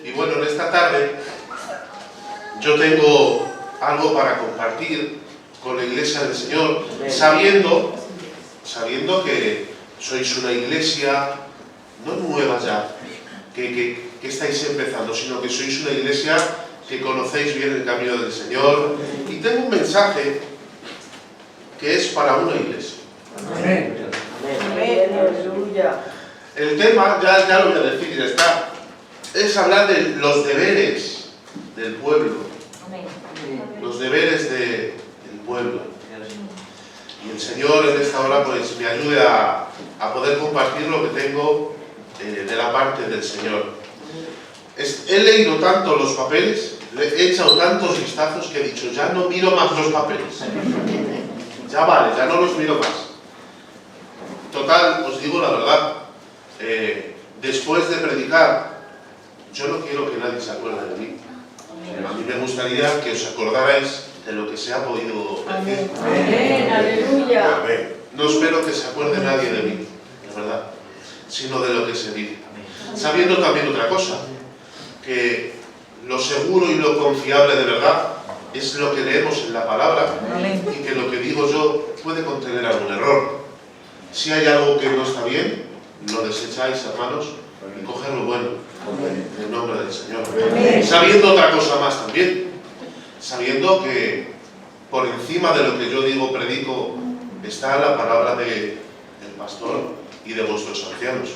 Y bueno, en esta tarde yo tengo algo para compartir con la Iglesia del Señor, sabiendo que sois una iglesia no nueva ya, que estáis empezando, sino que sois una iglesia que conocéis bien el camino del Señor. Y tengo un mensaje que es para una iglesia. Amén. Amén. Aleluya. El tema, ya lo voy a decir, ya está, es hablar de los deberes del pueblo. Los deberes del pueblo. Y el Señor en esta hora pues me ayude a poder compartir lo que tengo de la parte del Señor. He leído tanto los papeles, he echado tantos vistazos que he dicho, ya no miro más los papeles. Ya vale, ya no los miro más. Total, os digo la verdad, después de predicar, yo no quiero que nadie se acuerde de mí. A mí me gustaría que os acordarais de lo que se ha podido decir. Amén. Aleluya. Amén. No espero que se acuerde nadie de mí, de verdad, sino de lo que se dice. Sabiendo también otra cosa, que lo seguro y lo confiable de verdad es lo que leemos en la palabra y que lo que digo yo puede contener algún error. Si hay algo que no está bien, lo desecháis, hermanos, y coged lo bueno, en el nombre del Señor. Amén. Sabiendo otra cosa más también, sabiendo que por encima de lo que yo digo, predico, está la palabra del pastor y de vuestros ancianos.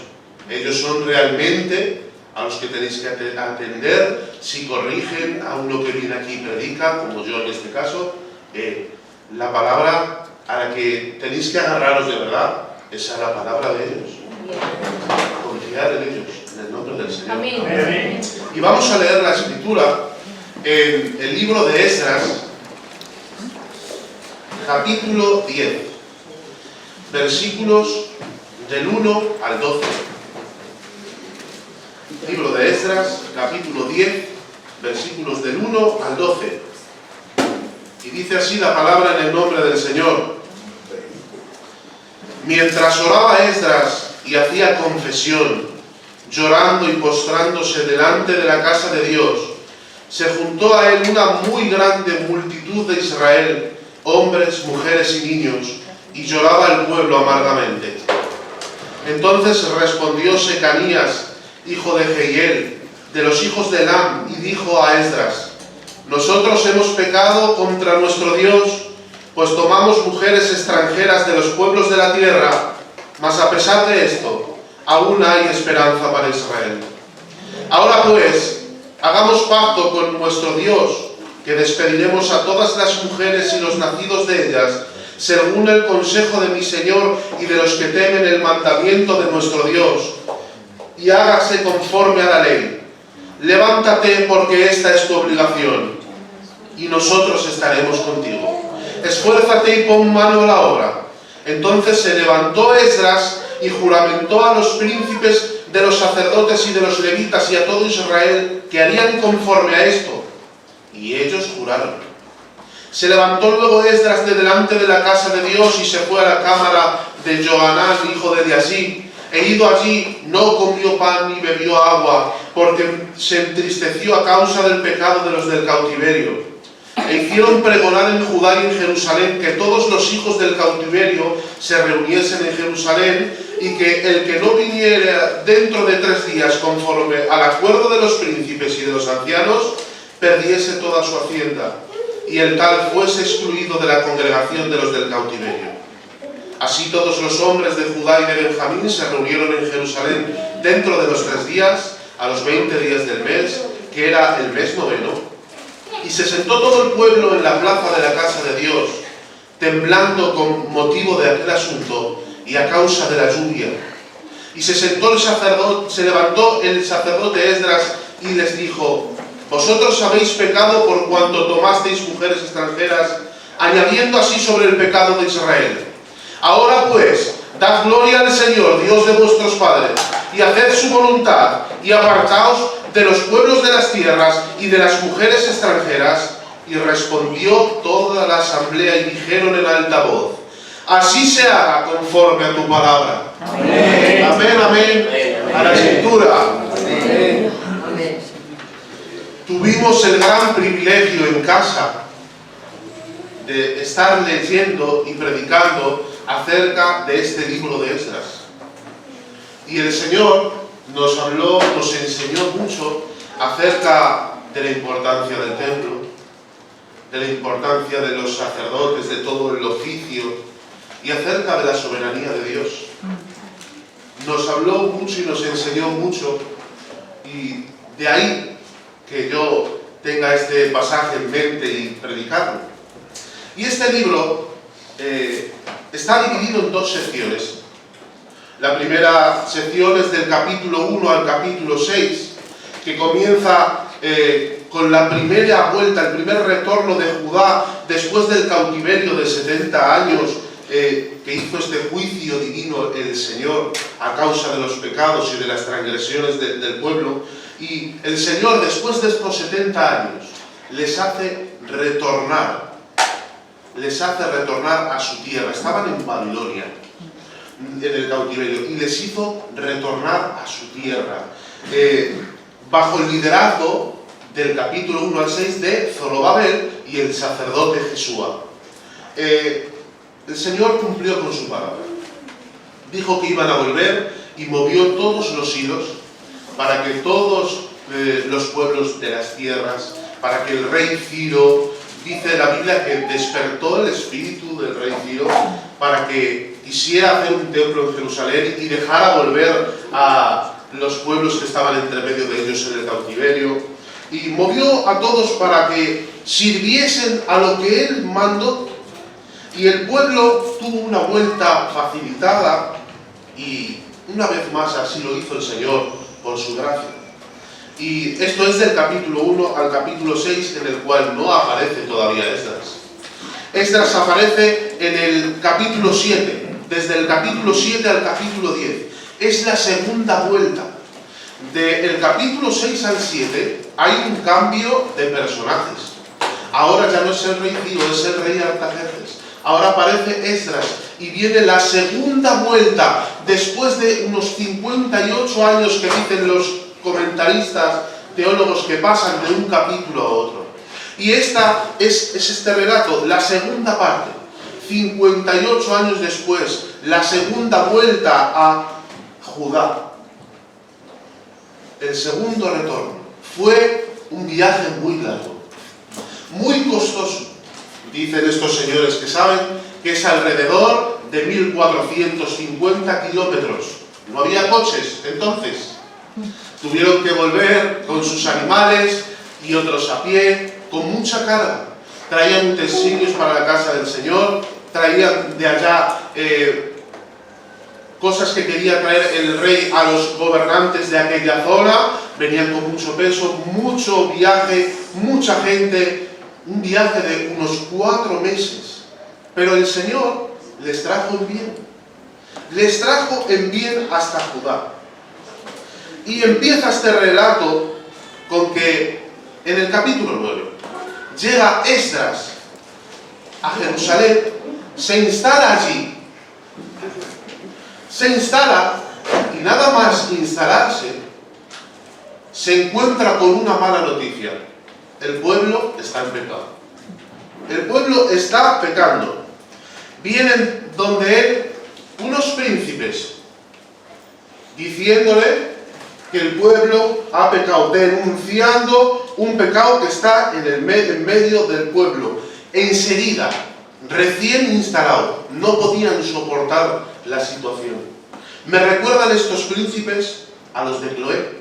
Ellos son realmente a los que tenéis que atender si corrigen a uno que viene aquí y predica, como yo en este caso. La palabra a la que tenéis que agarraros de verdad es a la palabra de ellos. Confiar en ellos, en el nombre del Señor. Amén. Y vamos a leer la escritura en el libro de Esdras, capítulo 10, versículos del 1 al 12. Libro de Esdras, capítulo 10, versículos del 1 al 12. Y dice así la palabra en el nombre del Señor. Mientras oraba Esdras y hacía confesión, llorando y postrándose delante de la casa de Dios, se juntó a él una muy grande multitud de Israel, hombres, mujeres y niños, y lloraba el pueblo amargamente. Entonces respondió Secanías, hijo de Jehiel, de los hijos de Elam, y dijo a Esdras: nosotros hemos pecado contra nuestro Dios, pues tomamos mujeres extranjeras de los pueblos de la tierra, mas a pesar de esto, aún hay esperanza para Israel. Ahora pues, hagamos pacto con nuestro Dios, que despediremos a todas las mujeres y los nacidos de ellas, según el consejo de mi Señor y de los que temen el mandamiento de nuestro Dios, y hágase conforme a la ley. Levántate, porque esta es tu obligación, y nosotros estaremos contigo. Esfuérzate y pon mano a la obra. Entonces se levantó Esdras y juramentó a los príncipes de los sacerdotes y de los levitas y a todo Israel que harían conforme a esto. Y ellos juraron. Se levantó luego Esdras de delante de la casa de Dios y se fue a la cámara de Johanán, hijo de Eliasib. E ido allí, no comió pan ni bebió agua, porque se entristeció a causa del pecado de los del cautiverio. E hicieron pregonar en Judá y en Jerusalén que todos los hijos del cautiverio se reuniesen en Jerusalén, y que el que no viniera dentro de 3 días conforme al acuerdo de los príncipes y de los ancianos, perdiese toda su hacienda, y el tal fuese excluido de la congregación de los del cautiverio. Así todos los hombres de Judá y de Benjamín se reunieron en Jerusalén dentro de los 3 días, a los 20 días del mes, que era el mes noveno. Y se sentó todo el pueblo en la plaza de la casa de Dios, temblando con motivo de aquel asunto y a causa de la lluvia. Y se levantó el sacerdote Esdras y les dijo: vosotros habéis pecado por cuanto tomasteis mujeres extranjeras, añadiendo así sobre el pecado de Israel. Ahora pues, dad gloria al Señor, Dios de vuestros padres, y haced su voluntad, y apartaos de los pueblos de las tierras y de las mujeres extranjeras. Y respondió toda la asamblea y dijeron en alta voz: así se haga conforme a tu palabra. Amén. Amén, amén. A la escritura. Amén. Tuvimos el gran privilegio en casa de estar leyendo y predicando acerca de este libro de Esdras. Y el Señor nos habló, nos enseñó mucho acerca de la importancia del templo, de la importancia de los sacerdotes, de todo el oficio y acerca de la soberanía de Dios. Nos habló mucho y nos enseñó mucho, y de ahí que yo tenga este pasaje en mente y predicarlo. Y este libro está dividido en dos secciones. La primera sección es del capítulo 1 al capítulo 6, que comienza con la primera vuelta, el primer retorno de Judá después del cautiverio de 70 años que hizo este juicio divino el Señor a causa de los pecados y de las transgresiones del pueblo. Y el Señor, después de estos 70 años, les hace retornar a su tierra. Estaban en Babilonia, en el cautiverio, y les hizo retornar a su tierra, bajo el liderazgo del capítulo 1 al 6 de Zorobabel y el sacerdote Jesúa. El Señor cumplió con su palabra. Dijo que iban a volver y movió todos los hilos para que todos los pueblos de las tierras, para que el rey Ciro, dice la Biblia que despertó el espíritu del rey Ciro para que quisiera hacer un templo en Jerusalén y dejara volver a los pueblos que estaban entre medio de ellos en el cautiverio, y movió a todos para que sirviesen a lo que él mandó. Y el pueblo tuvo una vuelta facilitada, y una vez más así lo hizo el Señor por su gracia. Y esto es del capítulo 1 al capítulo 6, en el cual no aparece todavía Esdras. Esdras aparece en el capítulo 7, desde el capítulo 7 al capítulo 10. Es la segunda vuelta. Del capítulo 6 al 7 hay un cambio de personajes. Ahora ya no es el rey Ciro, es el rey Artajerjes. Ahora aparece Esdras y viene la segunda vuelta, después de unos 58 años que dicen los comentaristas, teólogos, que pasan de un capítulo a otro. Y esta es este relato, la segunda parte, 58 años después, la segunda vuelta a Judá. El segundo retorno fue un viaje muy largo, muy costoso. Dicen estos señores que saben que es alrededor de 1450 kilómetros. No había coches entonces. Tuvieron que volver con sus animales y otros a pie, con mucha carga. Traían utensilios para la casa del Señor, traían de allá cosas que quería traer el rey a los gobernantes de aquella zona. Venían con mucho peso, mucho viaje, mucha gente, un viaje de unos 4 meses. Pero el Señor les trajo en bien. Les trajo en bien hasta Judá. Y empieza este relato con que en el capítulo 9 llega Esdras a Jerusalén, se instala allí. Se instala, y nada más instalarse, se encuentra con una mala noticia. El pueblo está en pecado. El pueblo está pecando. Vienen donde él unos príncipes, diciéndole que el pueblo ha pecado, denunciando un pecado que está en medio del pueblo. Enseguida, recién instalado, no podían soportar la situación. Me recuerdan estos príncipes a los de Cloé.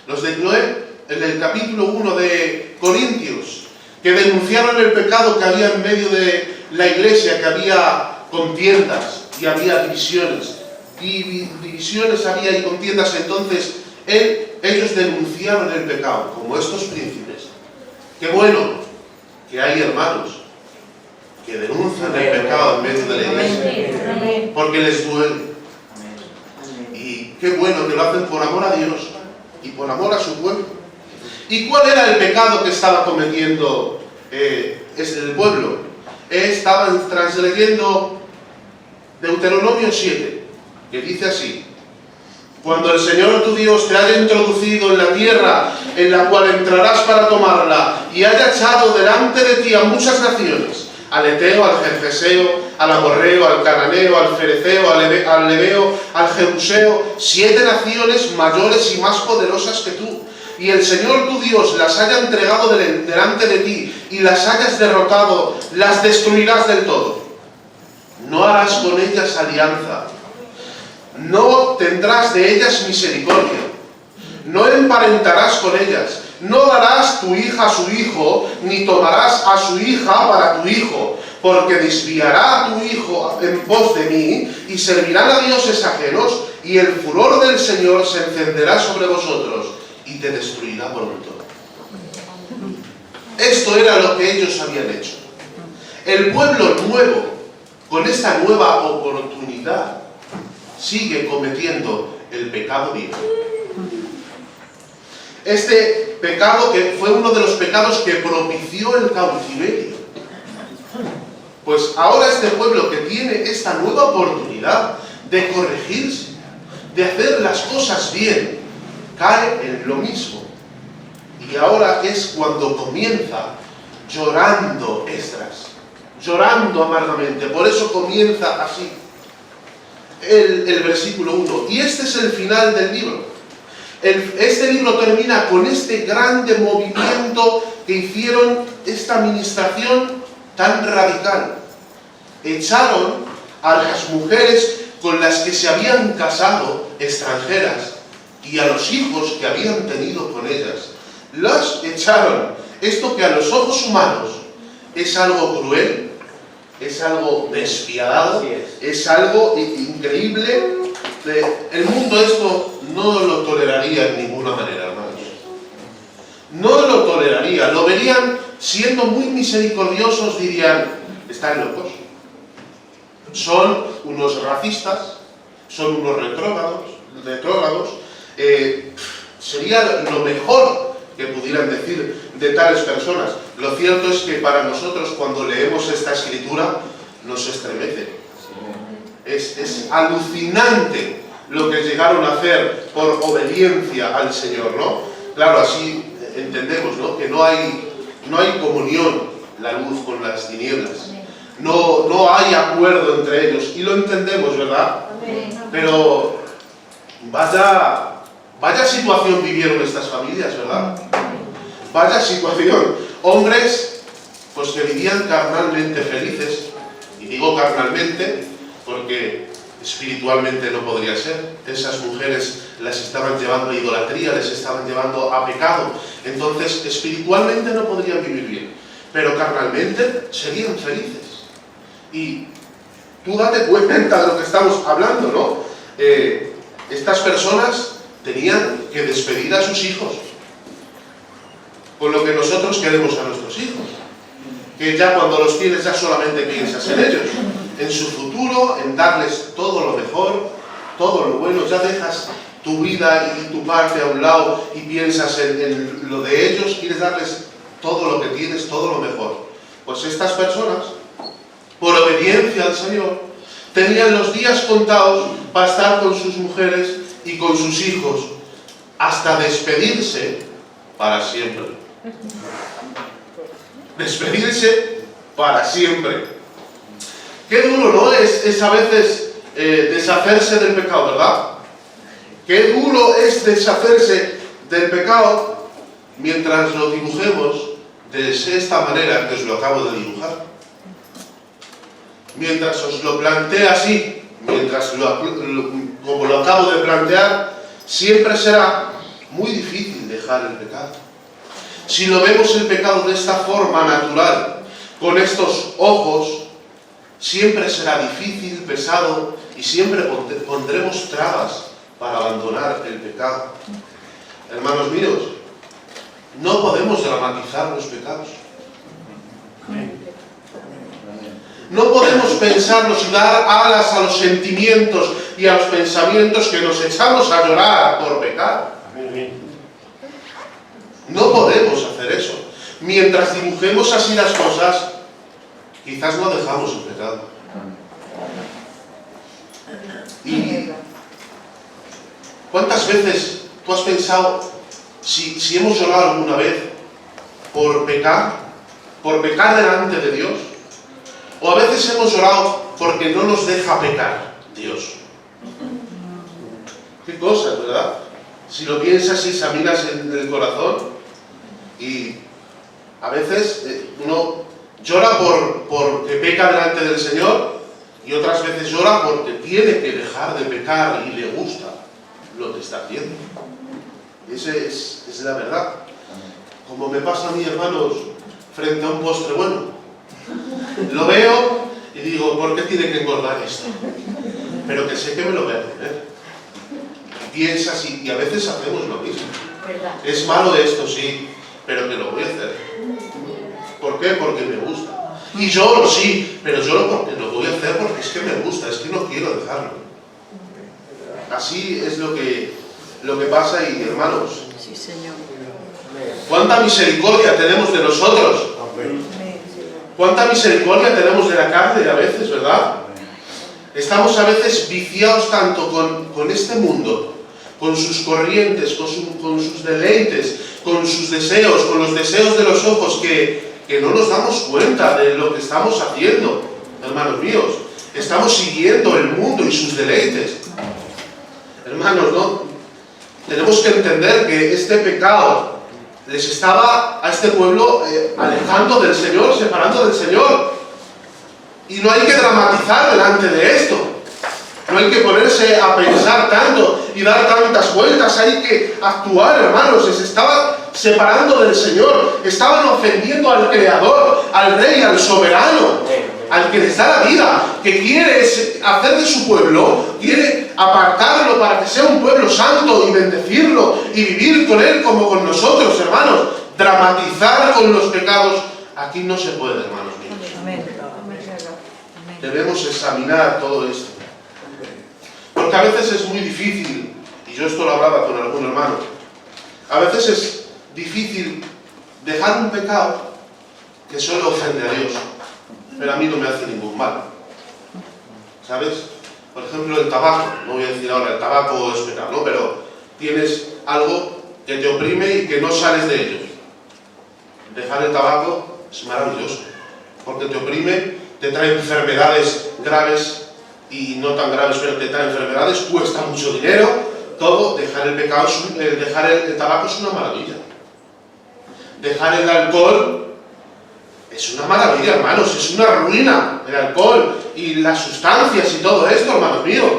Los de Cloé, en el capítulo 1 de Corintios, que denunciaron el pecado que había en medio de la iglesia, que había contiendas y había divisiones. Divisiones había y contiendas. Entonces ellos denunciaron el pecado, como estos príncipes. Qué bueno que hay hermanos que denuncian el pecado en medio de la iglesia, porque les duele. Y qué bueno que lo hacen por amor a Dios y por amor a su pueblo. ¿Y cuál era el pecado que estaba cometiendo el pueblo? Estaban transleyendo Deuteronomio 7, que dice así: Cuando el Señor tu Dios te haya introducido en la tierra en la cual entrarás para tomarla y haya echado delante de ti a muchas naciones, al Eteo, al Gergeseo, al Amorreo, al Cananeo, al Fereceo, al Leveo, al Jebuseo, 7 naciones mayores y más poderosas que tú, y el Señor tu Dios las haya entregado delante de ti y las hayas derrotado, las destruirás del todo. No harás con ellas alianza, no tendrás de ellas misericordia, no emparentarás con ellas, no darás tu hija a su hijo, ni tomarás a su hija para tu hijo, porque desviará a tu hijo en pos de mí, y servirán a dioses ajenos, y el furor del Señor se encenderá sobre vosotros, y te destruirá pronto. Esto era lo que ellos habían hecho. El pueblo nuevo, con esta nueva oportunidad, sigue cometiendo el pecado viejo. Este pecado que fue uno de los pecados que propició el cautiverio. Pues ahora este pueblo que tiene esta nueva oportunidad de corregirse, de hacer las cosas bien, cae en lo mismo. Y ahora es cuando comienza llorando Esdras, llorando amargamente. Por eso comienza así el versículo 1. Y este es el final del libro. Este libro termina con este grande movimiento que hicieron esta administración tan radical. Echaron a las mujeres con las que se habían casado, extranjeras, y a los hijos que habían tenido con ellas. Las echaron. Esto que a los ojos humanos es algo cruel, es algo despiadado, es algo increíble. El mundo esto no lo toleraría de ninguna manera, hermanos. No lo toleraría. Lo verían siendo muy misericordiosos, dirían, están locos. Son unos racistas, son unos retrógrados. Sería lo mejor que pudieran decir de tales personas. Lo cierto es que para nosotros, cuando leemos esta escritura, nos estremece. Es alucinante lo que llegaron a hacer por obediencia al Señor, ¿no? Claro, así entendemos, ¿no? Que no hay comunión, la luz con las tinieblas. No hay acuerdo entre ellos, y lo entendemos, ¿verdad? Pero vaya situación vivieron estas familias, ¿verdad? Vaya situación. Hombres, pues que vivían carnalmente felices, y digo carnalmente porque espiritualmente no podría ser. Esas mujeres las estaban llevando a idolatría, les estaban llevando a pecado. Entonces, espiritualmente no podrían vivir bien, pero carnalmente serían felices. Y tú date cuenta de lo que estamos hablando, ¿no? Estas personas tenían que despedir a sus hijos, con lo que nosotros queremos a nuestros hijos, que ya cuando los tienes ya solamente piensas en ellos, en su futuro, en darles todo lo mejor, todo lo bueno. Ya dejas tu vida y tu parte a un lado y piensas en lo de ellos, quieres darles todo lo que tienes, todo lo mejor. Pues estas personas, por obediencia al Señor, tenían los días contados para estar con sus mujeres y con sus hijos, hasta despedirse para siempre. Despedirse para siempre. Qué duro, ¿no? Es a veces deshacerse del pecado, ¿verdad? Qué duro es deshacerse del pecado mientras lo dibujemos de esta manera que os lo acabo de dibujar. Mientras os lo plantee así, como lo acabo de plantear, siempre será muy difícil dejar el pecado. Si lo vemos el pecado de esta forma natural, con estos ojos, siempre será difícil, pesado, y siempre pondremos trabas para abandonar el pecado. Hermanos míos, no podemos dramatizar los pecados. No podemos pensarnos y dar alas a los sentimientos y a los pensamientos que nos echamos a llorar por pecar. No podemos hacer eso. Mientras dibujemos así las cosas, quizás no dejamos el pecado. ¿Cuántas veces tú has pensado si hemos llorado alguna vez por pecar delante de Dios? O a veces hemos llorado porque no nos deja pecar Dios. Qué cosas, ¿verdad? Si lo piensas y examinas en el corazón, y a veces uno llora porque peca delante del Señor, y otras veces llora porque tiene que dejar de pecar y le gusta lo que está haciendo. Esa es la verdad. Como me pasa a mí, hermanos, frente a un postre bueno. Lo veo y digo, ¿por qué tiene que engordar esto? Pero que sé que me lo voy a comer. Y piensas y a veces hacemos lo mismo. Es malo esto, sí, pero que lo voy a hacer. ¿Por qué? Porque me gusta. Y lloro, sí, pero lloro porque lo voy a hacer porque es que me gusta, es que no quiero dejarlo. Así es lo que pasa, y hermanos, Sí, Señor. ¿cuánta misericordia tenemos de nosotros? ¿Cuánta misericordia tenemos de la carne a veces, verdad? Estamos a veces viciados tanto con este mundo, con sus corrientes, con sus deleites, con sus deseos, con los deseos de los ojos, que no nos damos cuenta de lo que estamos haciendo, hermanos míos. Estamos siguiendo el mundo y sus deleites. Hermanos, ¿no? Tenemos que entender que este pecado les estaba a este pueblo alejando del Señor, separando del Señor. Y no hay que dramatizar delante de esto. No hay que ponerse a pensar tanto y dar tantas vueltas. Hay que actuar, hermanos. Se estaban separando del Señor. Estaban ofendiendo al Creador, al Rey, al Soberano, al que les da la vida, que quiere hacer de su pueblo, quiere apartarlo para que sea un pueblo santo y bendecirlo y vivir con él como con nosotros, hermanos. Dramatizar con los pecados, aquí no se puede, hermanos míos. Amén. Debemos examinar todo esto. Porque a veces es muy difícil, y yo esto lo hablaba con algún hermano, a veces es difícil dejar un pecado que solo ofende a Dios, pero a mí no me hace ningún mal. ¿Sabes? Por ejemplo, el tabaco. No voy a decir ahora el tabaco es pecado, ¿no? Pero tienes algo que te oprime y que no sales de ello. Dejar el tabaco es maravilloso, porque te oprime, te trae enfermedades graves y no tan graves, pero te trae enfermedades, cuesta mucho dinero, todo. Dejar el pecado, dejar el tabaco es una maravilla. Dejar el alcohol es una maravilla, hermanos, es una ruina, el alcohol y las sustancias y todo esto, hermanos míos.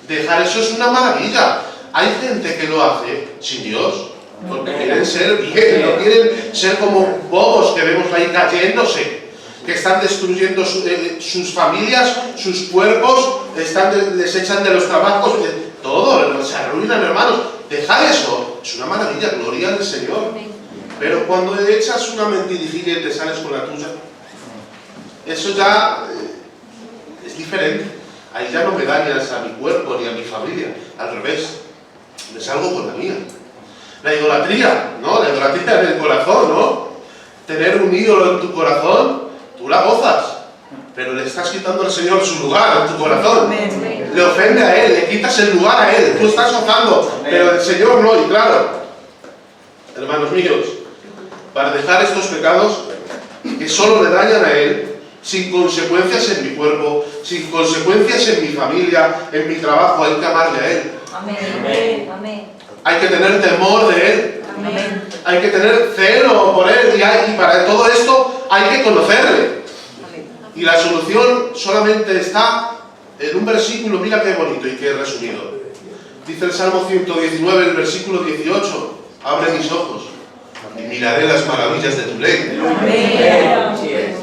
Dejar eso es una maravilla. Hay gente que lo hace sin Dios, porque quieren ser bien, no quieren ser como bobos que vemos ahí cayéndose, que están destruyendo sus familias, sus cuerpos, les echan de los trabajos, todo, se arruinan, hermanos. Dejar eso es una maravilla, gloria al Señor. Pero cuando echas una mentirijilla y te sales con la tuya, eso ya es diferente. Ahí ya no me dañas a mi cuerpo ni a mi familia, al revés, me salgo con la mía. La idolatría, ¿no? La idolatría en el corazón, ¿no? Tener un ídolo en tu corazón, tú la gozas, pero le estás quitando al Señor su lugar en tu corazón. Le ofende a Él, le quitas el lugar a Él, tú estás gozando, pero el Señor no. Y claro, hermanos míos, para dejar estos pecados que solo le dañan a Él, sin consecuencias en mi cuerpo, sin consecuencias en mi familia, en mi trabajo, hay que amarle a Él. Amén. Amén. Hay que tener temor de Él. Amén. Hay que tener celo por Él, y para todo esto hay que conocerle. Y la solución solamente está en un versículo, mira qué bonito y qué resumido. Dice el Salmo 119, el versículo 18, abre mis ojos y miraré las maravillas de tu ley. Amén.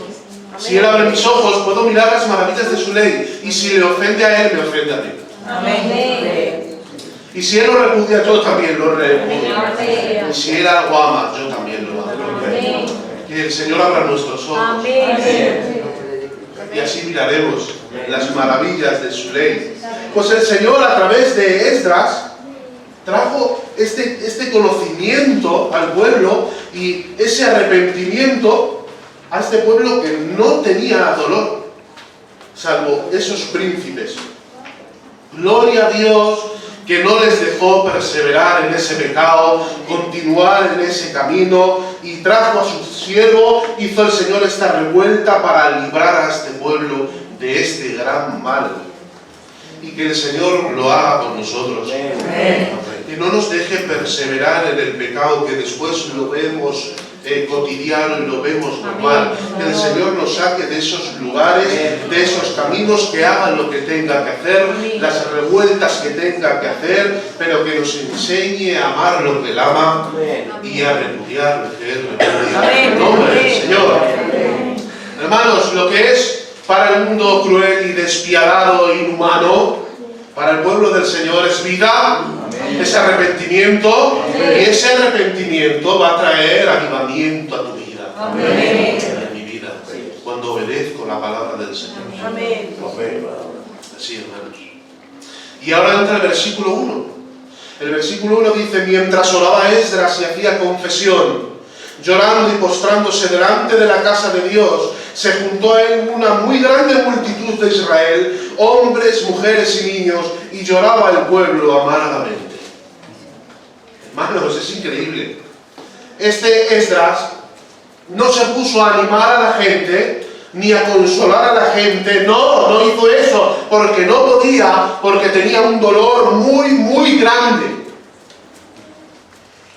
Si Él abre mis ojos, puedo mirar las maravillas de su ley, y si le ofende a Él, me ofende a mí. Amén. Y si Él lo repudia, yo también lo repudio. Amén. Y si Él algo ama, yo también lo amo. Amén. Que el Señor abra nuestros ojos. Amén. Y así miraremos las maravillas de su ley. Pues el Señor, a través de Esdras, trajo este conocimiento al pueblo y ese arrepentimiento a este pueblo que no tenía dolor, salvo esos príncipes. Gloria a Dios, que no les dejó perseverar en ese pecado, continuar en ese camino, y trajo a su siervo, hizo el Señor esta revuelta para librar a este pueblo de este gran mal. Y que el Señor lo haga con nosotros. Que no nos deje perseverar en el pecado, que después lo vemos cotidiano y lo vemos normal. Que el Señor nos saque de esos lugares, de esos caminos, que haga lo que tenga que hacer, las revueltas que tenga que hacer, pero que nos enseñe a amar lo que Él ama y a repudiar lo que Él repudia. En el nombre del Señor. Hermanos, lo que es para el mundo cruel y despiadado e inhumano, para el pueblo del Señor es vida, es arrepentimiento, y ese arrepentimiento va a traer avivamiento a tu vida, a mi vida, cuando obedezco la palabra del Señor. Así, hermanos. Y ahora entra el versículo 1. El versículo 1 dice: mientras oraba Esdras y hacía confesión, llorando y postrándose delante de la casa de Dios, se juntó a él una muy grande multitud de Israel, hombres, mujeres y niños, y lloraba el pueblo amargamente. Hermanos, es increíble. Este Esdras no se puso a animar a la gente, ni a consolar a la gente. No hizo eso, porque no podía, porque tenía un dolor muy, muy grande.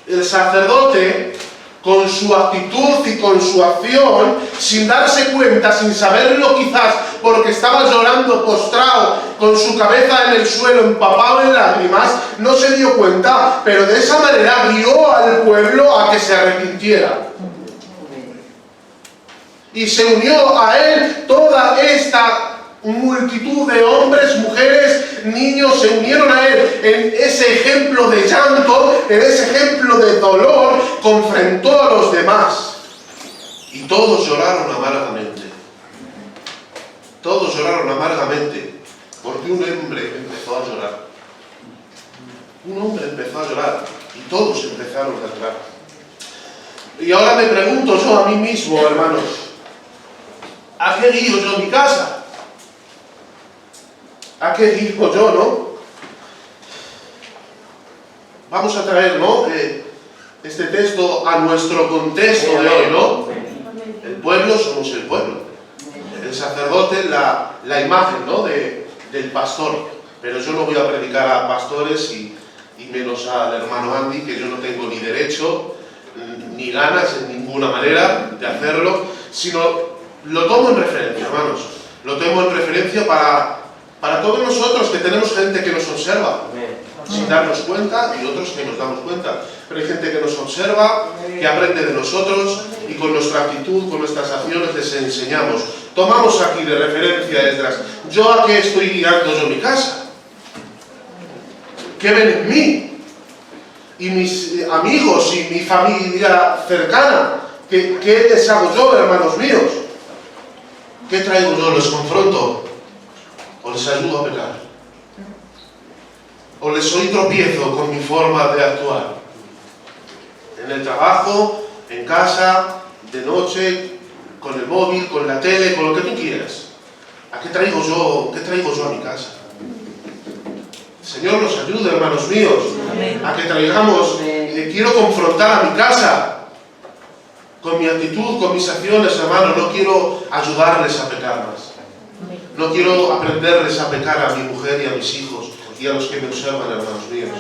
El sacerdote, con su actitud y con su acción, sin darse cuenta, sin saberlo quizás, porque estaba llorando postrado, con su cabeza en el suelo, empapado en lágrimas, no se dio cuenta, pero de esa manera guió al pueblo a que se arrepintiera. Y se unió a él toda esta multitud de hombres, mujeres, niños, se unieron a él en ese ejemplo de llanto, en ese ejemplo de dolor, confrontó a los demás. Y todos lloraron amargamente. Todos lloraron amargamente, porque un hombre empezó a llorar. Un hombre empezó a llorar, y todos empezaron a llorar. Y ahora me pregunto yo a mí mismo, hermanos, ¿a qué guío yo mi casa? ¿A qué digo yo, no? Vamos a traer, ¿no?, este texto a nuestro contexto de hoy, ¿no? El pueblo somos el pueblo. El sacerdote, la imagen, ¿no?, del pastor. Pero yo no voy a predicar a pastores y menos al hermano Andy, que yo no tengo ni derecho ni ganas en ninguna manera de hacerlo, sino lo tomo en referencia, hermanos. Lo tomo en referencia para todos nosotros, que tenemos gente que nos observa, sin darnos cuenta, y otros que nos damos cuenta. Pero hay gente que nos observa, que aprende de nosotros, y con nuestra actitud, con nuestras acciones les enseñamos. Tomamos aquí de referencia a Esdras. ¿Yo a qué estoy guiando yo mi casa? ¿Qué ven en mí? Y mis amigos y mi familia cercana. ¿Qué les hago yo, hermanos míos? ¿Qué traigo yo? ¿Les confronto? ¿O les ayudo a pecar? ¿O les soy tropiezo con mi forma de actuar? En el trabajo, en casa, de noche, con el móvil, con la tele, con lo que tú quieras. ¿A qué traigo yo a mi casa? El Señor nos ayude, hermanos míos, a que traigamos, quiero confrontar a mi casa con mi actitud, con mis acciones, hermano. No quiero ayudarles a pecar más. No quiero aprenderles a pecar a mi mujer y a mis hijos y a los que me observan, hermanos míos.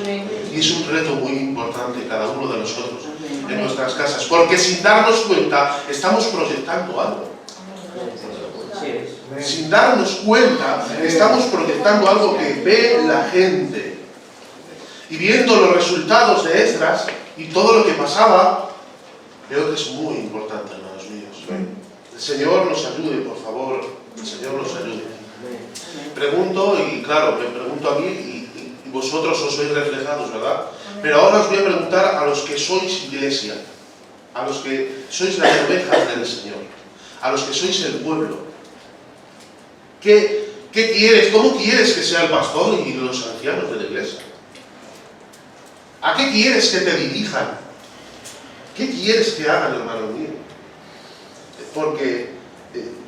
Y es un reto muy importante cada uno de nosotros en nuestras casas, porque sin darnos cuenta estamos proyectando algo. Sin darnos cuenta estamos proyectando algo que ve la gente. Y viendo los resultados de Esdras y todo lo que pasaba, veo que es muy importante, hermanos míos. El Señor nos ayude, por favor. El Señor nos ayude. Pregunto, y claro, me pregunto a mí, y vosotros os sois reflejados, ¿verdad? Pero ahora os voy a preguntar a los que sois iglesia, a los que sois las ovejas del Señor, a los que sois el pueblo. ¿Qué quieres? ¿Cómo quieres que sea el pastor y los ancianos de la iglesia? ¿A qué quieres que te dirijan? ¿Qué quieres que hagan, hermano mío? Porque,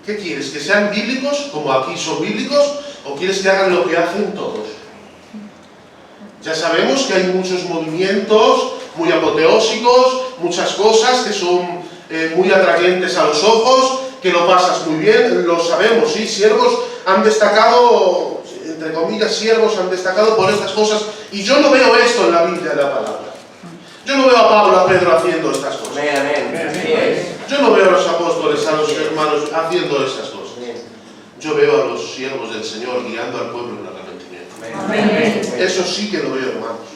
¿qué quieres? ¿Que sean bíblicos, como aquí son bíblicos? ¿O quieres que hagan lo que hacen todos? Ya sabemos que hay muchos movimientos muy apoteósicos, muchas cosas que son muy atrayentes a los ojos, que lo pasas muy bien, lo sabemos, ¿sí? Siervos han destacado, entre comillas, siervos han destacado por estas cosas, y yo no veo esto en la Biblia de la palabra. Yo no veo a Pablo, a Pedro haciendo estas cosas. Yo no veo a los apóstoles, a los hermanos haciendo estas cosas. Yo veo a los siervos del Señor guiando al pueblo en arrepentimiento. Eso sí que lo veo, hermanos.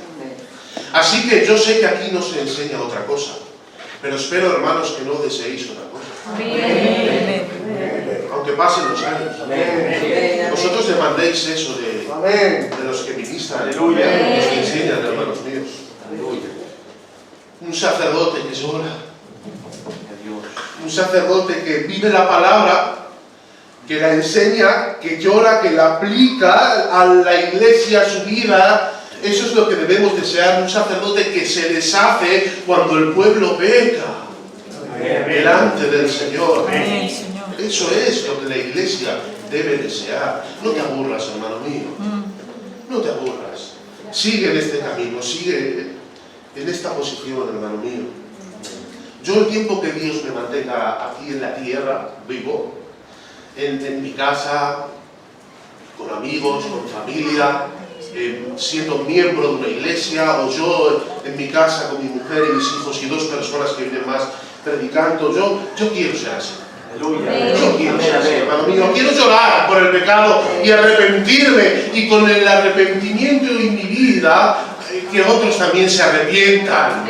Así que yo sé que aquí no se enseña otra cosa, pero espero, hermanos, que no deseéis otra cosa. Aunque pasen los años. Vosotros demandéis eso de los que ministran, de los que enseñan, hermanos míos. Un sacerdote que llora, un sacerdote que vive la palabra, que la enseña, que llora, que la aplica a la iglesia, a su vida. Eso es lo que debemos desear, un sacerdote que se deshace cuando el pueblo peca delante del Señor. Eso es lo que la iglesia debe desear. No te aburras, hermano mío. No te aburras. Sigue en este camino, sigue en esta posición, hermano mío. Yo el tiempo que Dios me mantenga aquí en la tierra, vivo, en mi casa, con amigos, con familia, siendo miembro de una iglesia, o yo en mi casa con mi mujer y mis hijos y 2 personas que vienen más predicando, yo quiero ser así. Yo quiero ser así, hermano mío. Quiero llorar por el pecado y arrepentirme, y con el arrepentimiento en mi vida que otros también se arrepientan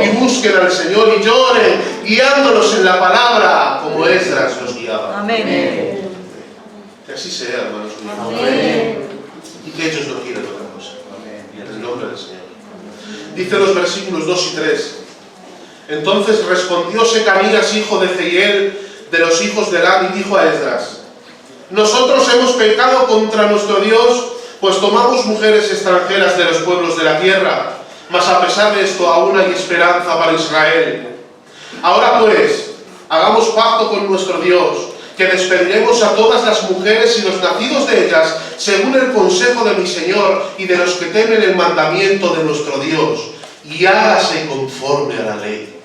y busquen al Señor y lloren, guiándolos en la palabra como Esdras los guiaba. Amén. Que así sea, hermanos míos. Y que ellos no quieran otra cosa. En el nombre del Señor. Dice los versículos 2 y 3. Entonces respondió Secanías, hijo de Jehiel, de los hijos de Elad, y dijo a Esdras: nosotros hemos pecado contra nuestro Dios, pues tomamos mujeres extranjeras de los pueblos de la tierra, mas a pesar de esto aún hay esperanza para Israel. Ahora pues, hagamos pacto con nuestro Dios, que despediremos a todas las mujeres y los nacidos de ellas, según el consejo de mi Señor y de los que temen el mandamiento de nuestro Dios, y hágase conforme a la ley.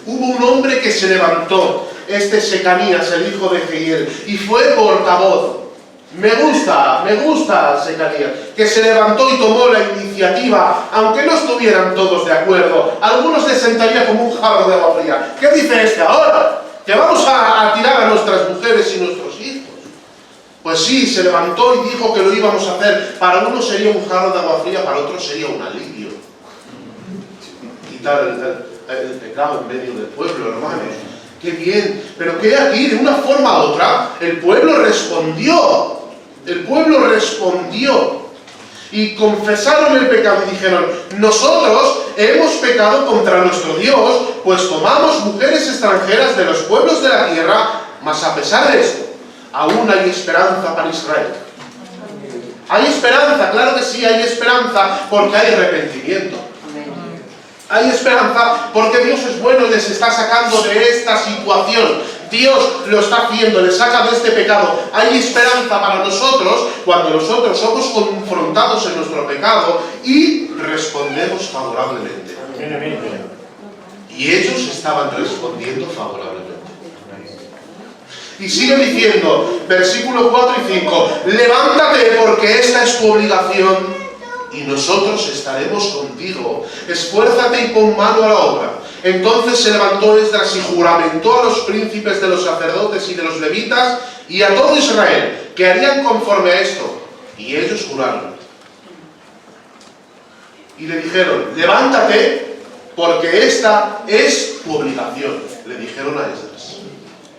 Hubo un hombre que se levantó, Secanías, el hijo de Jehiel, y fue portavoz. Me gusta Secanías, que se levantó y tomó la iniciativa, aunque no estuvieran todos de acuerdo. Algunos les sentaría como un jarro de agua fría. ¿Qué dice este ahora? ¿Que vamos a tirar a nuestras mujeres y nuestros hijos? Pues sí, se levantó y dijo que lo íbamos a hacer. Para uno sería un jarro de agua fría, para otro sería un alivio. Quitar el pecado en medio del pueblo, hermanos. ¡Qué bien! Pero que aquí, de una forma u otra, el pueblo respondió. El pueblo respondió. Y confesaron el pecado y dijeron: nosotros hemos pecado contra nuestro Dios, pues tomamos mujeres extranjeras de los pueblos de la tierra, mas a pesar de esto, aún hay esperanza para Israel. Hay esperanza, claro que sí, hay esperanza, porque hay arrepentimiento. Hay esperanza porque Dios es bueno y les está sacando de esta situación. Dios lo está haciendo, les saca de este pecado. Hay esperanza para nosotros cuando nosotros somos confrontados en nuestro pecado y respondemos favorablemente. Y ellos estaban respondiendo favorablemente. Y sigue diciendo, versículo 4 y 5, levántate porque esta es tu obligación y nosotros estaremos contigo. Esfuérzate y pon mano a la obra. Entonces se levantó Esdras y juramentó a los príncipes de los sacerdotes y de los levitas y a todo Israel que harían conforme a esto. Y ellos juraron. Y le dijeron: levántate porque esta es tu obligación. Le dijeron a Esdras.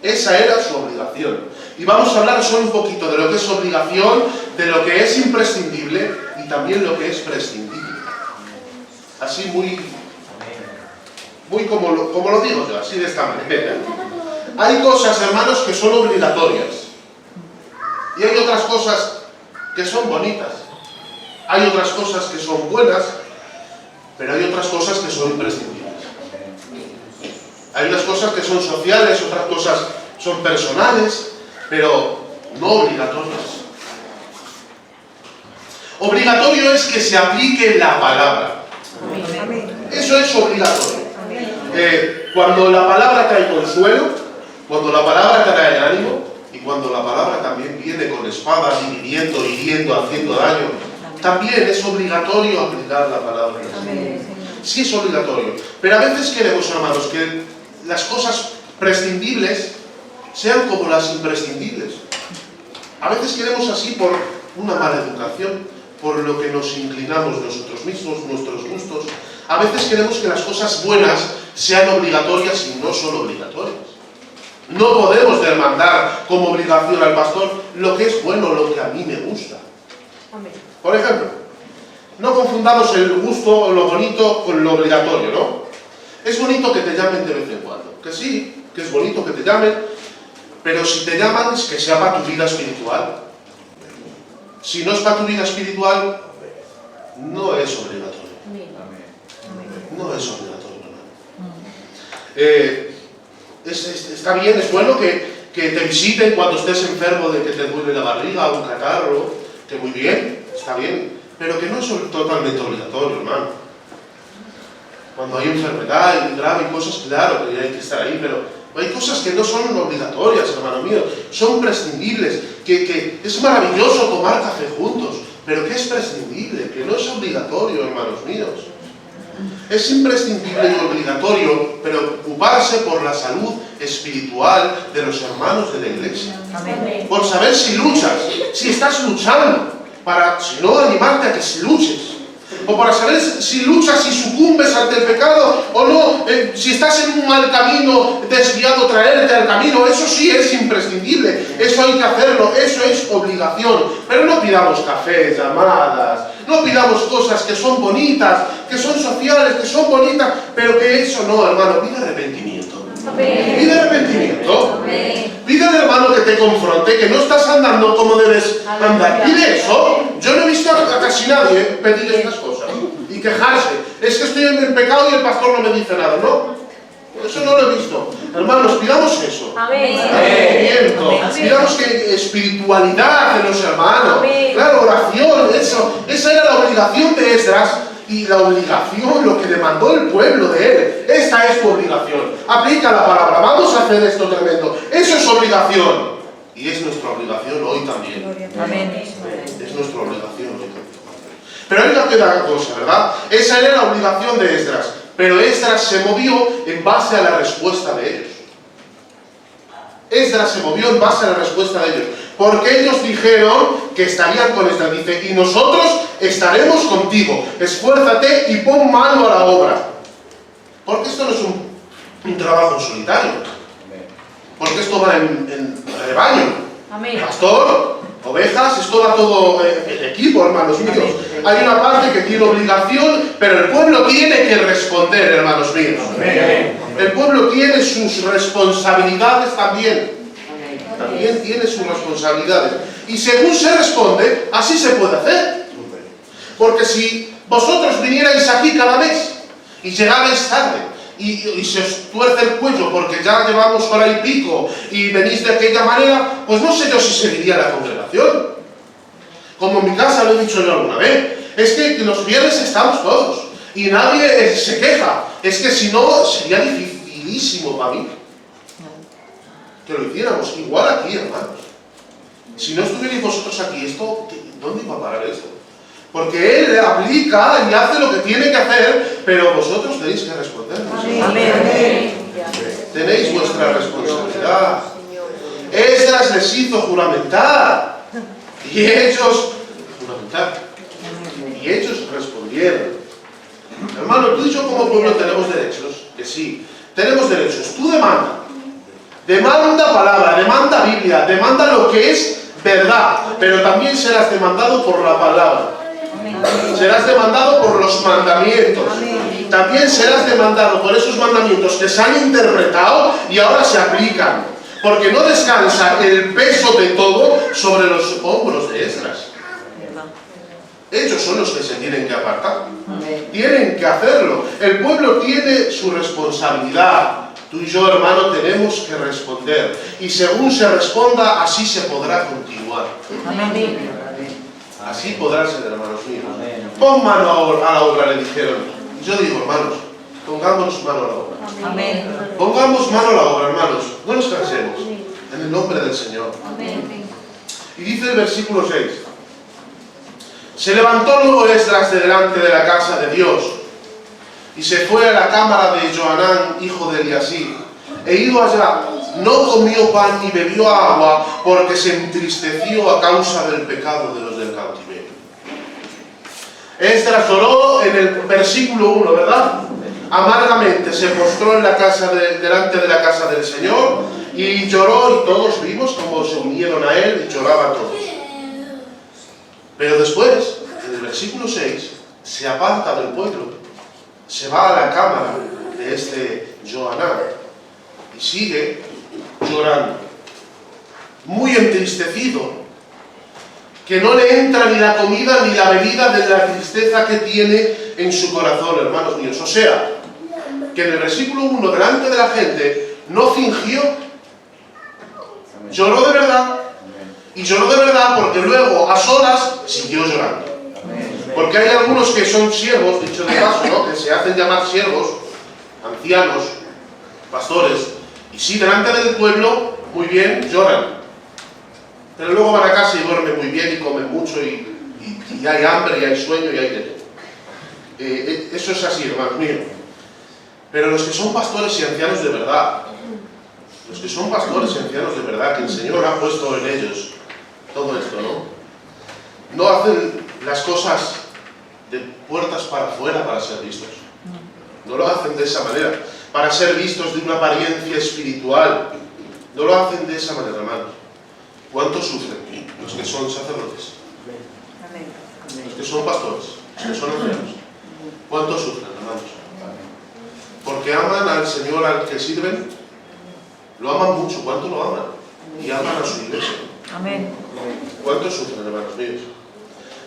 Esa era su obligación. Y vamos a hablar solo un poquito de lo que es obligación, de lo que es imprescindible y también lo que es prescindible. Así muy como lo digo yo, así de esta manera. Hay cosas, hermanos, que son obligatorias. Y hay otras cosas que son bonitas. Hay otras cosas que son buenas, pero hay otras cosas que son imprescindibles. Hay unas cosas que son sociales, otras cosas son personales, pero no obligatorias. Obligatorio es que se aplique la palabra. Amén. Eso es obligatorio. Cuando la palabra trae consuelo, cuando la palabra trae ánimo, y cuando la palabra también viene con espada, dividiendo, hiriendo, haciendo daño, también es obligatorio aplicar la palabra. Sí es obligatorio. Pero a veces queremos, hermanos, que las cosas prescindibles sean como las imprescindibles. A veces queremos así por una mala educación, por lo que nos inclinamos nosotros mismos, nuestros gustos. A veces queremos que las cosas buenas sean obligatorias y no son obligatorias. No podemos demandar como obligación al pastor lo que es bueno, lo que a mí me gusta. Por ejemplo, no confundamos el gusto o lo bonito con lo obligatorio, ¿no? Es bonito que te llamen de vez en cuando, que sí, que es bonito que te llamen, pero si te llaman es que sea para tu vida espiritual. Si no es para tu vida espiritual, no es obligatorio. No es obligatorio, hermano. Está bien, es bueno que te visiten cuando estés enfermo de que te duele la barriga o un catarro, que muy bien, está bien, pero que no es totalmente obligatorio, hermano. Cuando hay enfermedad y grave y cosas, claro que hay que estar ahí, pero hay cosas que no son obligatorias, hermano mío, son prescindibles, que es maravilloso tomar café juntos, pero que es prescindible, que no es obligatorio, hermanos míos. Es imprescindible y obligatorio preocuparse por la salud espiritual de los hermanos de la iglesia. Amén. Por saber si luchas, si estás luchando, para, si no, animarte a que si luches. O para saber si luchas, si sucumbes ante el pecado o no, si estás en un mal camino, desviado, traerte al camino, eso sí es imprescindible, eso hay que hacerlo, eso es obligación. Pero no pidamos cafés, llamadas, no pidamos cosas que son bonitas, que son sociales, que son bonitas, pero que eso no, hermano, pide arrepentimiento. Pide arrepentimiento. Pide al hermano que te confronte, que no estás andando como debes andar. Pide eso. Yo no he visto a casi nadie pedir estas cosas y quejarse. Es que estoy en el pecado y el pastor no me dice nada, ¿no? Eso no lo he visto. Hermanos, pidamos eso. Arrepentimiento. Pidamos que espiritualidad de los hermanos. Claro, oración, eso. Esa era la obligación de Esdras. Y la obligación, lo que demandó el pueblo de él, esta es tu obligación. Aplica la palabra, vamos a hacer esto tremendo. Eso es obligación. Y es nuestra obligación hoy también. Amén. Es nuestra obligación hoy también. Pero hay una queda cosa, ¿verdad? Esa era la obligación de Esdras. Pero Esdras se movió en base a la respuesta de ellos. Esdras se movió en base a la respuesta de ellos. Porque ellos dijeron que estarían con Esdras. Dice, y nosotros estaremos contigo. Esfuérzate y pon mano a la obra. Porque esto no es un trabajo solitario. Porque esto va en rebaño. Amén. Pastor, ovejas, esto va todo en equipo, hermanos míos. Hay una parte que tiene obligación, pero el pueblo tiene que responder, hermanos míos. El pueblo tiene sus responsabilidades también. También tiene sus responsabilidades. Y según se responde, así se puede hacer. Porque si vosotros vinierais aquí cada mes y llegarais tarde y se os tuerce el cuello porque ya llevamos hora y pico y venís de aquella manera, pues no sé yo si seguiría la congregación. Como en mi casa lo he dicho yo alguna vez, es que los viernes estamos todos y nadie se queja. Es que si no, sería dificilísimo para mí que lo hiciéramos. Igual aquí, hermanos. Si no estuvierais vosotros aquí, ¿dónde iba a parar esto? Porque Él aplica y hace lo que tiene que hacer, pero vosotros tenéis que responder. Amén. Tenéis vuestra responsabilidad. Esdras les hizo juramentar. Y ellos respondieron. Hermano, tú y yo como pueblo tenemos derechos. Que sí, tenemos derechos. Tú demanda. Demanda palabra, demanda Biblia, demanda lo que es verdad. Pero también serás demandado por la palabra. Serás demandado por los mandamientos. También serás demandado por esos mandamientos que se han interpretado y ahora se aplican. Porque no descansa el peso de todo sobre los hombros de Esdras. Ellos son los que se tienen que apartar. Tienen que hacerlo. El pueblo tiene su responsabilidad. Tú y yo, hermano, tenemos que responder. Y según se responda, así se podrá continuar. Así podrá ser, hermanos míos. Pon mano a la obra, le dijeron. Y yo digo, hermanos, pongamos mano a la obra. Amén. Pongamos mano a la obra, hermanos. No nos cansemos. En el nombre del Señor. Amén. Y dice el versículo 6. Se levantó luego Esdras de delante de la casa de Dios y se fue a la cámara de Johanán, hijo de Eliasib. E ido allá, no comió pan ni bebió agua, porque se entristeció a causa del pecado de los del cautiverio. Esdras oró en el versículo 1, ¿verdad? Amargamente se postró en la casa delante de la casa del Señor y lloró, y todos vimos cómo se unieron a él y lloraban todos. Pero después, en el versículo 6, se aparta del pueblo, se va a la cámara de este Johanán y sigue llorando, muy entristecido, que no le entra ni la comida ni la bebida de la tristeza que tiene en su corazón, hermanos míos. O sea, que en el versículo 1, delante de la gente, no fingió, lloró de verdad. Y lloró de verdad porque luego, a solas, siguió llorando. Porque hay algunos que son siervos, dicho de paso, ¿no? Que se hacen llamar siervos, ancianos, pastores, y sí, delante del pueblo, muy bien, lloran. Pero luego van a casa y duermen muy bien y comen mucho y hay hambre y hay sueño y hay de todo. Eso es así, hermanos míos. Pero los que son pastores y ancianos de verdad, los que son pastores y ancianos de verdad, que el Señor ha puesto en ellos todo esto, no hacen las cosas de puertas para afuera para ser vistos. No lo hacen de esa manera, para ser vistos de una apariencia espiritual. No lo hacen de esa manera, hermanos. ¿Cuántos sufren los que son sacerdotes? Los que son pastores, los que son ancianos. ¿Cuántos sufren, hermanos? Porque aman al Señor al que sirven. Lo aman mucho. ¿Cuánto lo aman? Y aman a su iglesia. Amén. ¿Cuántos sufren, hermanos míos?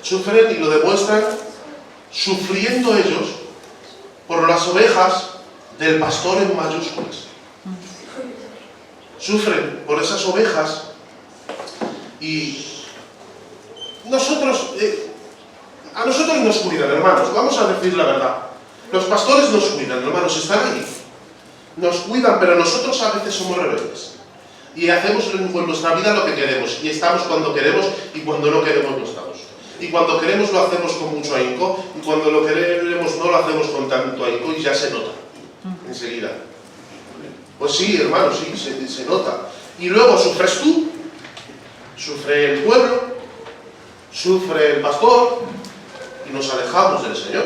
Sufren y lo demuestran sufriendo ellos por las ovejas del pastor en mayúsculas. Sufren por esas ovejas y nosotros, a nosotros nos cuidan, hermanos. Vamos a decir la verdad. Los pastores nos cuidan, hermanos, están ahí. Nos cuidan, pero nosotros a veces somos rebeldes. Y hacemos con nuestra vida lo que queremos. Y estamos cuando queremos y cuando no queremos no estamos. Y cuando queremos lo hacemos con mucho ahínco. Y cuando lo queremos no lo hacemos con tanto ahínco y ya se nota. Enseguida. Pues sí, hermanos, sí, se nota. Y luego sufres tú. Sufre el pueblo. Sufre el pastor. Y nos alejamos del Señor.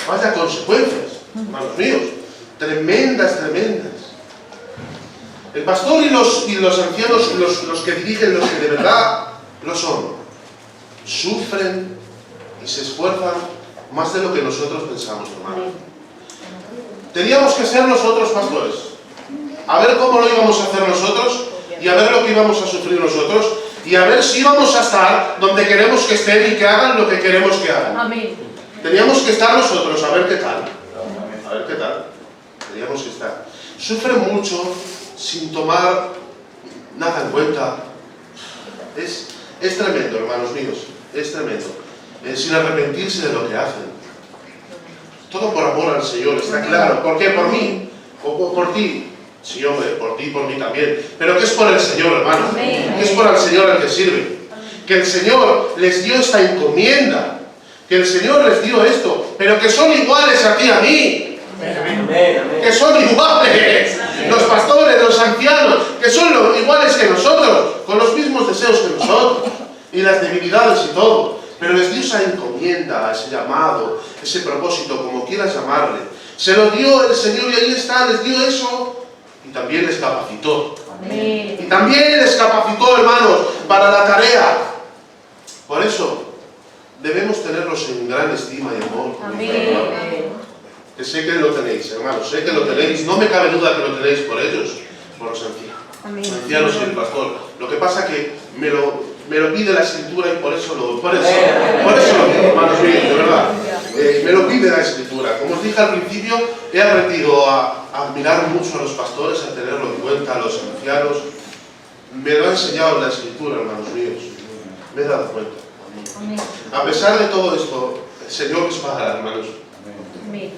Vaya consecuencias, hermanos míos. Tremendas, tremendas. El pastor y los ancianos, los que dirigen, los que de verdad lo son, sufren y se esfuerzan más de lo que nosotros pensamos, hermano. Teníamos que ser nosotros pastores. A ver cómo lo íbamos a hacer nosotros y a ver lo que íbamos a sufrir nosotros y a ver si íbamos a estar donde queremos que estén y que hagan lo que queremos que hagan. Amén. Teníamos que estar nosotros, a ver qué tal. A ver qué tal. Teníamos que estar. Sufren mucho sin tomar nada en cuenta. Es tremendo, hermanos míos. Es tremendo. Sin arrepentirse de lo que hacen. Todo por amor al Señor, está claro. ¿Por qué? ¿Por mí? ¿O por ti? Sí, hombre, por ti y por mí también. Pero que es por el Señor, hermano. Que es por el Señor al que sirve. Que el Señor les dio esta encomienda. Que el Señor les dio esto. Pero que son iguales a ti y a mí. Que son iguales. Los pastores, los ancianos, que son iguales que nosotros, con los mismos deseos que nosotros, y las debilidades y todo. Pero les dio esa encomienda, ese llamado, ese propósito, como quieras llamarle. Se lo dio el Señor y ahí está, les dio eso, y también les capacitó. Amén. Y también les capacitó, hermanos, para la tarea. Por eso, debemos tenerlos en gran estima y amor. Amén. Que sé que lo tenéis, hermanos, sé que lo tenéis. No me cabe duda que lo tenéis por ellos, por los ancianos y el pastor. Lo que pasa que me lo pide la Escritura y por eso lo digo, hermanos míos, de verdad. Me lo pide la Escritura. Como os dije al principio, he aprendido a admirar mucho a los pastores, a tenerlo en cuenta, a los ancianos. Me lo ha enseñado la Escritura, hermanos míos. Me he dado cuenta. Amén. A pesar de todo esto, el Señor les pagará, hermanos. Amén.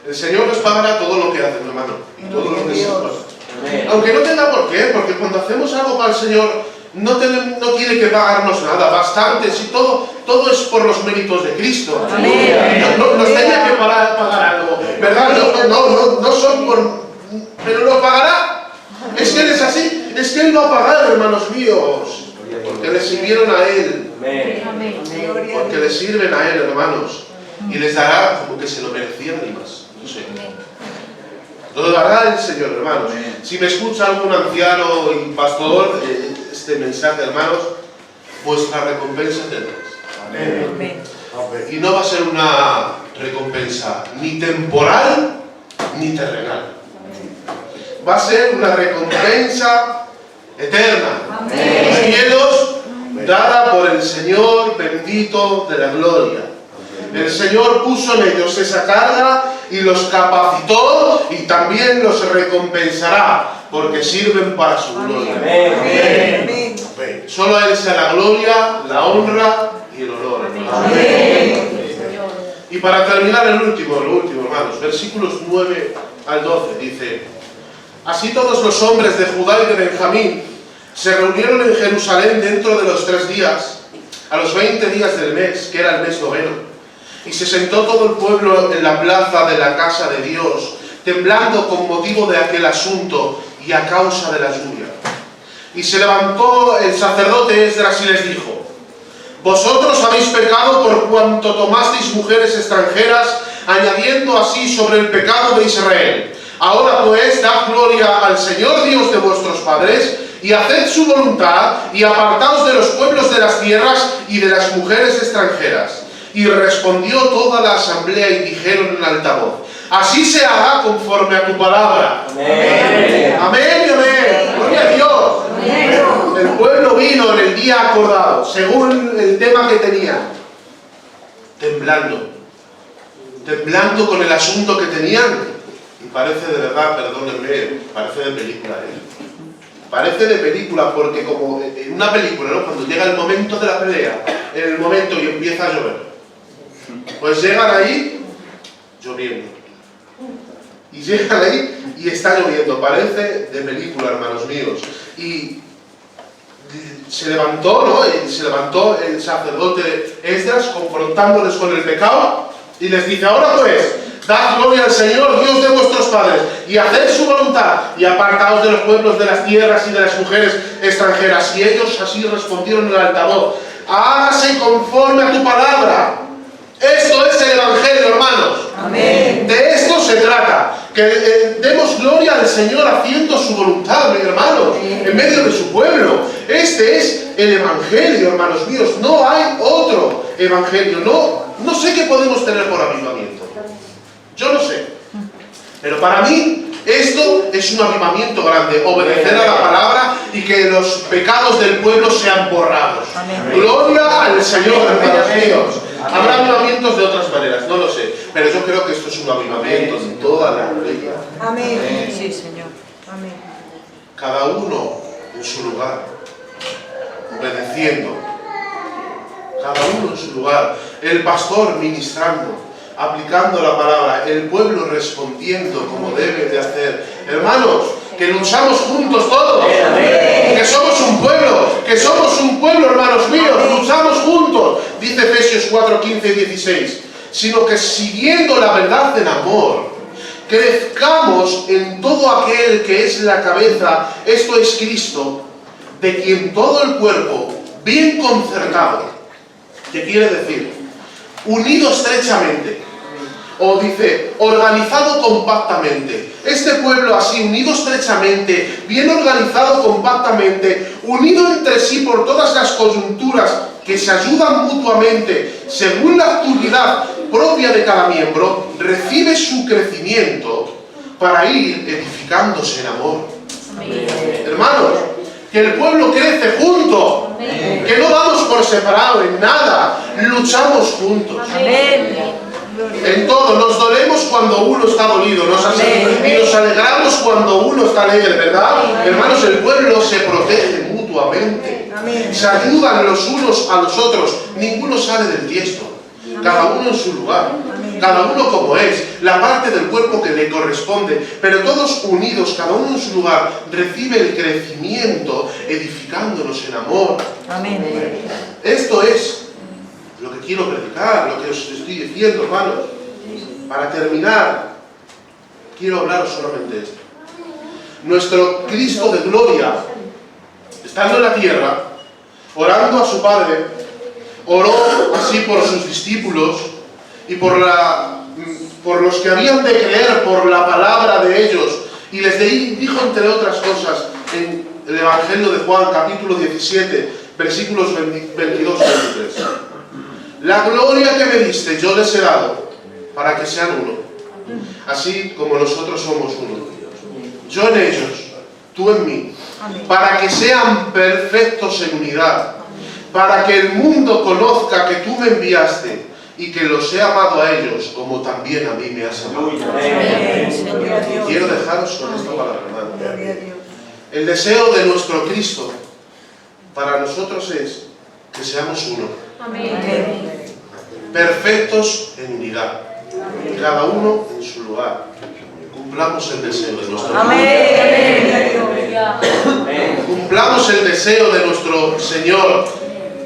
El Señor les pagará todo lo que hacen, hermano, y todo lo que se Dios. pasa. Aunque no tenga por qué, porque cuando hacemos algo para el Señor, no tiene que pagarnos nada, bastante, si todo es por los méritos de Cristo. Amén. No nos tenga que pagar algo, ¿verdad? No son por... Pero lo pagará. Es que Él es así, es que Él va a pagar, hermanos míos, porque le sirvieron a Él, Amén. porque le sirven a Él, hermanos, y les dará como que se lo merecían y más, no sé. Lo dará el Señor, hermanos. Si me escucha algún anciano y pastor, este mensaje, hermanos, vuestra recompensa tendréis. Amén. Y no va a ser una recompensa ni temporal ni terrenal. Va a ser una recompensa eterna. En los cielos, dada por el Señor bendito de la gloria. El Señor puso en ellos esa carga y los capacitó y también los recompensará, porque sirven para su gloria. Amén. Amén. Solo a Él sea la gloria, la honra y el honor. Amén. Y para terminar lo último, hermanos, versículos 9 al 12, dice: Así todos los hombres de Judá y de Benjamín se reunieron en Jerusalén dentro de los 3 días, a los 20 días del mes, que era el mes noveno. Y se sentó todo el pueblo en la plaza de la casa de Dios, temblando con motivo de aquel asunto y a causa de la lluvia. Y se levantó el sacerdote Esdras y les dijo: Vosotros habéis pecado por cuanto tomasteis mujeres extranjeras, añadiendo así sobre el pecado de Israel. Ahora pues, dad gloria al Señor Dios de vuestros padres, y haced su voluntad, y apartaos de los pueblos de las tierras y de las mujeres extranjeras. Y respondió toda la asamblea y dijeron en alta voz: Así se hará conforme a tu palabra. Amén. Amén y amén. Gloria a Dios. Amén. El pueblo vino en el día acordado, según el tema que tenía, temblando con el asunto que tenían. Y parece de verdad, perdónenme, parece de película, Parece de película, porque como en una película, ¿no? Cuando llega el momento de la pelea, en el momento y empieza a llover, pues llegan ahí lloviendo. Y llegan ahí y está lloviendo. Parece de película, hermanos míos. Y se levantó, ¿no? Se levantó el sacerdote Esdras confrontándoles con el pecado y les dice: Ahora pues, dad gloria al Señor, Dios de vuestros padres, y haced su voluntad, y apartaos de los pueblos de las tierras y de las mujeres extranjeras. Y ellos así respondieron en alta voz: Hágase conforme a tu palabra. Esto es el Evangelio, hermanos. Amén. De esto se trata. Que demos gloria al Señor haciendo su voluntad, hermanos, en medio de su pueblo. Este es el Evangelio, hermanos míos. No hay otro Evangelio. No sé qué podemos tener por avivamiento. Yo no sé. Pero para mí, esto es un avivamiento grande. Obedecer a la palabra y que los pecados del pueblo sean borrados. Amén. Gloria al Señor, hermanos míos. Habrá avivamientos de otras maneras, no lo sé. Pero yo creo que esto es un avivamiento en toda la iglesia. Amén. Sí, Señor. Amén. Cada uno en su lugar, obedeciendo. Cada uno en su lugar. El pastor ministrando, aplicando la palabra, el pueblo respondiendo como debe de hacer. Hermanos, que luchamos juntos todos, que somos un pueblo, hermanos míos, luchamos juntos, dice Efesios 4, 15 y 16, sino que siguiendo la verdad en amor, crezcamos en todo aquel que es la cabeza, esto es Cristo, de quien todo el cuerpo, bien concertado, ¿qué quiere decir? Unido estrechamente, o dice, organizado compactamente. Este pueblo así, unido estrechamente, bien organizado compactamente, unido entre sí por todas las coyunturas que se ayudan mutuamente, según la actividad propia de cada miembro, recibe su crecimiento para ir edificándose en amor. Amén. Hermanos, que el pueblo crece junto, que no vamos por separado en nada, luchamos juntos. Amén. En todo, nos dolemos cuando uno está dolido, y nos alegramos cuando uno está alegre, ¿verdad? Hermanos, el pueblo se protege mutuamente. Amén. Se ayudan los unos a los otros. Ninguno sale del tiesto. Cada uno en su lugar. Cada uno como es. La parte del cuerpo que le corresponde. Pero todos unidos, cada uno en su lugar, recibe el crecimiento edificándonos en amor. Amén. Esto es lo que quiero predicar, lo que os estoy diciendo, hermanos. Para terminar, quiero hablaros solamente esto. Nuestro Cristo de gloria, estando en la tierra, orando a su Padre, oró así por sus discípulos y por los que habían de creer por la palabra de ellos. Y les dijo, entre otras cosas, en el Evangelio de Juan, capítulo 17, versículos 22 y 23. La gloria que me diste yo les he dado, para que sean uno, así como nosotros somos uno. Yo en ellos, tú en mí, para que sean perfectos en unidad, para que el mundo conozca que tú me enviaste y que los he amado a ellos como también a mí me has amado. Y quiero dejaros con esta palabra, hermano. El deseo de nuestro Cristo para nosotros es que seamos uno. Perfectos en unidad. Cada uno en su lugar. Cumplamos el deseo de nuestro Señor. Cumplamos el deseo de nuestro Señor,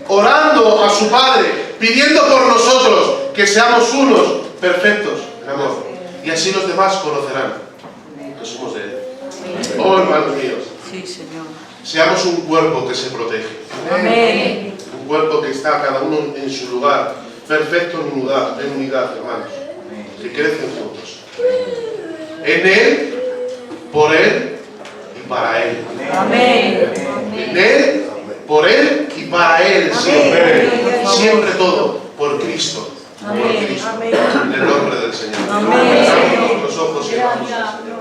orando a su Padre, pidiendo por nosotros que seamos unos perfectos en amor. Y así los demás conocerán que somos de Él. Oh, hermanos míos, Sí, Señor. seamos un cuerpo que se protege. Amén. Un cuerpo que está cada uno en su lugar, perfecto en unidad, hermanos, que crecen juntos. En Él, por Él y para Él. Amén. En Él, por Él y para Él siempre. Siempre todo por Cristo. Por Cristo. En el nombre del Señor. Amén. Cerramos los ojos y oramos al Señor.